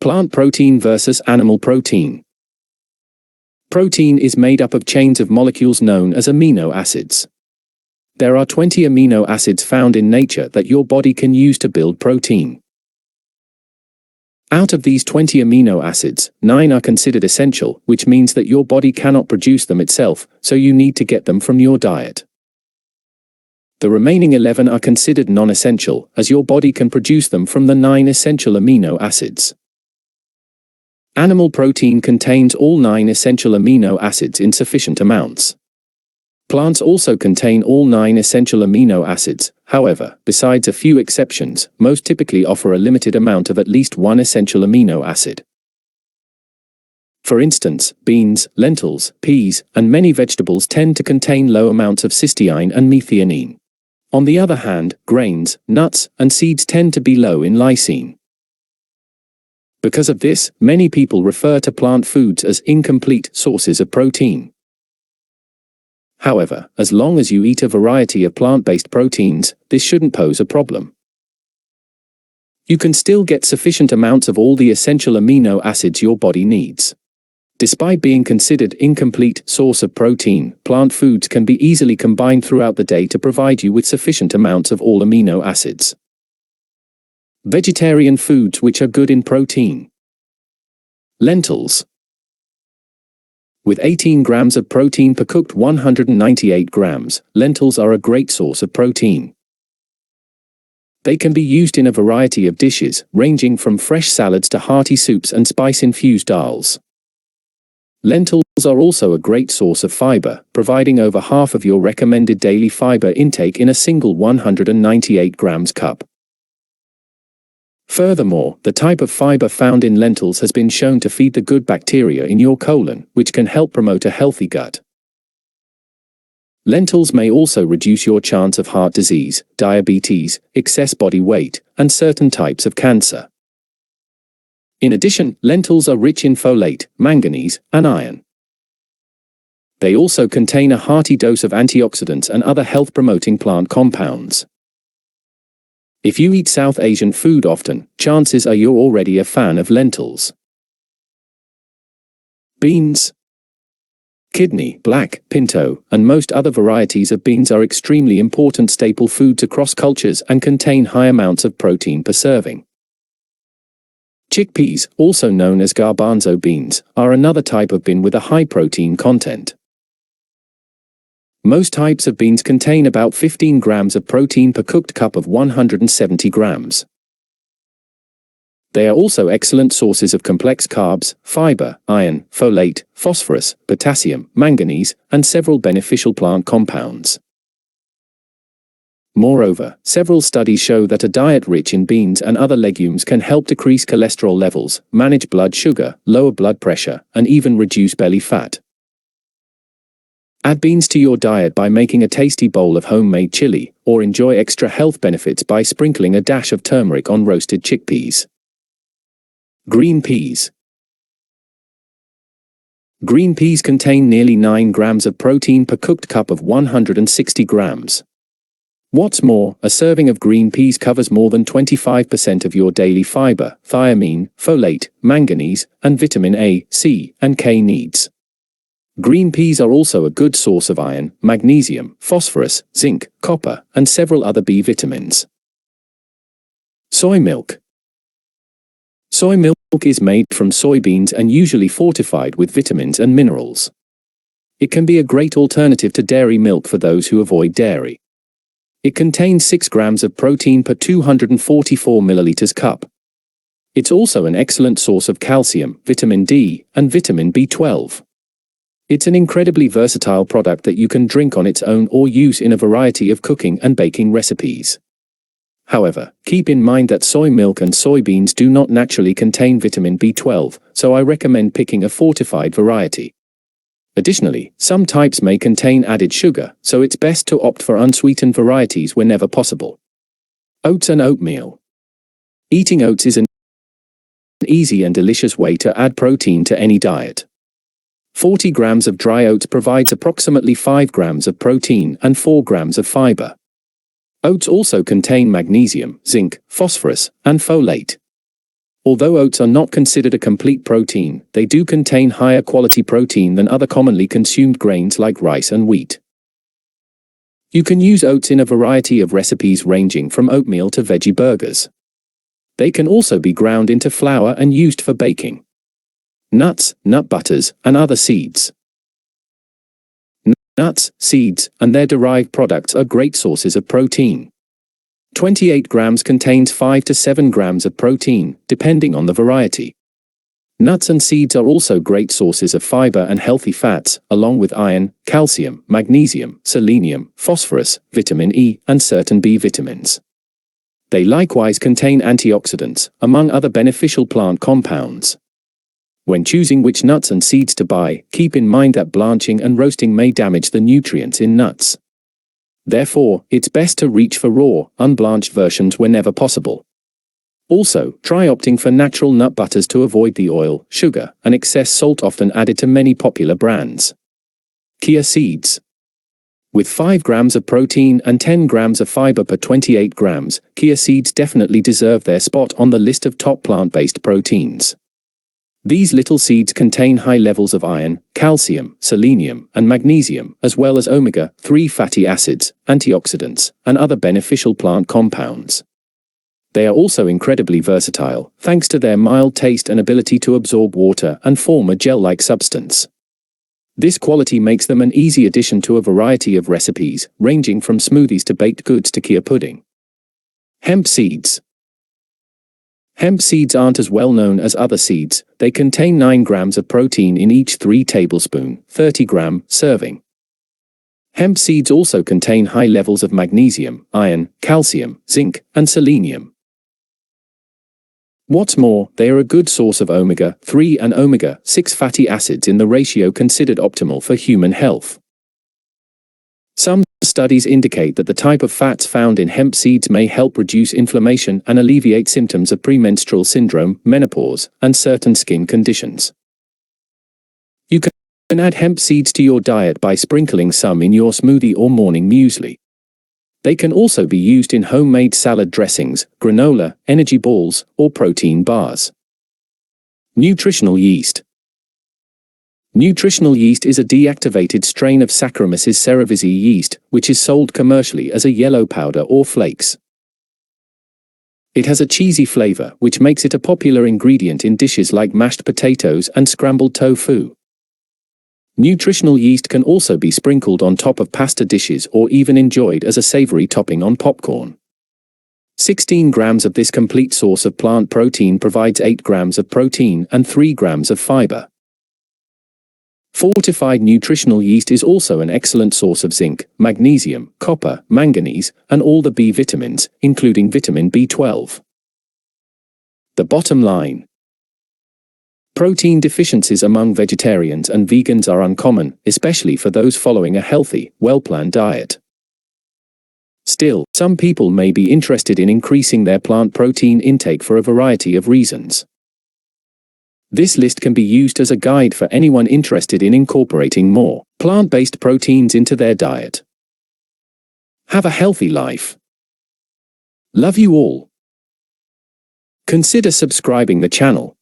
Plant protein versus animal protein. Protein is made up of chains of molecules known as amino acids. There are 20 amino acids found in nature that your body can use to build protein. Out of these 20 amino acids, 9 are considered essential, which means that your body cannot produce them itself, so you need to get them from your diet. The remaining 11 are considered non-essential, as your body can produce them from the 9 essential amino acids. Animal protein contains all 9 essential amino acids in sufficient amounts. Plants also contain all 9 essential amino acids, however, besides a few exceptions, most typically offer a limited amount of at least one essential amino acid. For instance, beans, lentils, peas, and many vegetables tend to contain low amounts of cysteine and methionine. On the other hand, grains, nuts, and seeds tend to be low in lysine. Because of this, many people refer to plant foods as incomplete sources of protein. However, as long as you eat a variety of plant-based proteins, this shouldn't pose a problem. You can still get sufficient amounts of all the essential amino acids your body needs. Despite being considered incomplete source of protein, plant foods can be easily combined throughout the day to provide you with sufficient amounts of all amino acids. Vegetarian foods which are good in protein. Lentils. With 18 grams of protein per cooked 198 grams, lentils are a great source of protein. They can be used in a variety of dishes, ranging from fresh salads to hearty soups and spice-infused dals. Lentils are also a great source of fiber, providing over half of your recommended daily fiber intake in a single 198 grams cup. Furthermore, the type of fiber found in lentils has been shown to feed the good bacteria in your colon, which can help promote a healthy gut. Lentils may also reduce your chance of heart disease, diabetes, excess body weight, and certain types of cancer. In addition, lentils are rich in folate, manganese, and iron. They also contain a hearty dose of antioxidants and other health-promoting plant compounds. If you eat South Asian food often, chances are you're already a fan of lentils. Beans. Kidney, black, pinto, and most other varieties of beans are extremely important staple foods across cultures and contain high amounts of protein per serving. Chickpeas, also known as garbanzo beans, are another type of bean with a high protein content. Most types of beans contain about 15 grams of protein per cooked cup of 170 grams. They are also excellent sources of complex carbs, fiber, iron, folate, phosphorus, potassium, manganese, and several beneficial plant compounds. Moreover, several studies show that a diet rich in beans and other legumes can help decrease cholesterol levels, manage blood sugar, lower blood pressure, and even reduce belly fat. Add beans to your diet by making a tasty bowl of homemade chili, or enjoy extra health benefits by sprinkling a dash of turmeric on roasted chickpeas. Green peas. Green peas contain nearly 9 grams of protein per cooked cup of 160 grams. What's more, a serving of green peas covers more than 25% of your daily fiber, thiamine, folate, manganese, and vitamin A, C, and K needs. Green peas are also a good source of iron, magnesium, phosphorus, zinc, copper, and several other B vitamins. Soy milk. Soy milk is made from soybeans and usually fortified with vitamins and minerals. It can be a great alternative to dairy milk for those who avoid dairy. It contains 6 grams of protein per 244 milliliters cup. It's also an excellent source of calcium, vitamin D, and vitamin B12. It's an incredibly versatile product that you can drink on its own or use in a variety of cooking and baking recipes. However, keep in mind that soy milk and soybeans do not naturally contain vitamin B12, so I recommend picking a fortified variety. Additionally, some types may contain added sugar, so it's best to opt for unsweetened varieties whenever possible. Oats and oatmeal. Eating oats is an easy and delicious way to add protein to any diet. 40 grams of dry oats provides approximately 5 grams of protein and 4 grams of fiber. Oats also contain magnesium, zinc, phosphorus, and folate. Although oats are not considered a complete protein, they do contain higher quality protein than other commonly consumed grains like rice and wheat. You can use oats in a variety of recipes ranging from oatmeal to veggie burgers. They can also be ground into flour and used for baking. Nuts, nut butters, and other seeds. Nuts, seeds, and their derived products are great sources of protein. 28 grams contains 5 to 7 grams of protein, depending on the variety. Nuts and seeds are also great sources of fiber and healthy fats, along with iron, calcium, magnesium, selenium, phosphorus, vitamin E, and certain B vitamins. They likewise contain antioxidants, among other beneficial plant compounds. When choosing which nuts and seeds to buy, keep in mind that blanching and roasting may damage the nutrients in nuts. Therefore, it's best to reach for raw, unblanched versions whenever possible. Also, try opting for natural nut butters to avoid the oil, sugar, and excess salt often added to many popular brands. Chia Seeds. With 5 grams of protein and 10 grams of fiber per 28 grams, Chia Seeds definitely deserve their spot on the list of top plant-based proteins. These little seeds contain high levels of iron, calcium, selenium, and magnesium, as well as omega-3 fatty acids, antioxidants, and other beneficial plant compounds. They are also incredibly versatile, thanks to their mild taste and ability to absorb water and form a gel-like substance. This quality makes them an easy addition to a variety of recipes, ranging from smoothies to baked goods to Chia pudding. Hemp seeds. Hemp seeds aren't as well known as other seeds. They contain 9 grams of protein in each 3 tablespoon, 30-gram serving. Hemp seeds also contain high levels of magnesium, iron, calcium, zinc, and selenium. What's more, they are a good source of omega-3 and omega-6 fatty acids in the ratio considered optimal for human health. Some studies indicate that the type of fats found in hemp seeds may help reduce inflammation and alleviate symptoms of premenstrual syndrome, menopause, and certain skin conditions. You can add hemp seeds to your diet by sprinkling some in your smoothie or morning muesli. They can also be used in homemade salad dressings, granola, energy balls, or protein bars. Nutritional yeast. Nutritional yeast is a deactivated strain of Saccharomyces cerevisiae yeast, which is sold commercially as a yellow powder or flakes. It has a cheesy flavor, which makes it a popular ingredient in dishes like mashed potatoes and scrambled tofu. Nutritional yeast can also be sprinkled on top of pasta dishes or even enjoyed as a savory topping on popcorn. 16 grams of this complete source of plant protein provides 8 grams of protein and 3 grams of fiber. Fortified nutritional yeast is also an excellent source of zinc, magnesium, copper, manganese, and all the B vitamins, including vitamin B12. The bottom line. Protein deficiencies among vegetarians and vegans are uncommon, especially for those following a healthy, well-planned diet. Still, some people may be interested in increasing their plant protein intake for a variety of reasons. This list can be used as a guide for anyone interested in incorporating more plant-based proteins into their diet. Have a healthy life. Love you all. Consider subscribing the channel.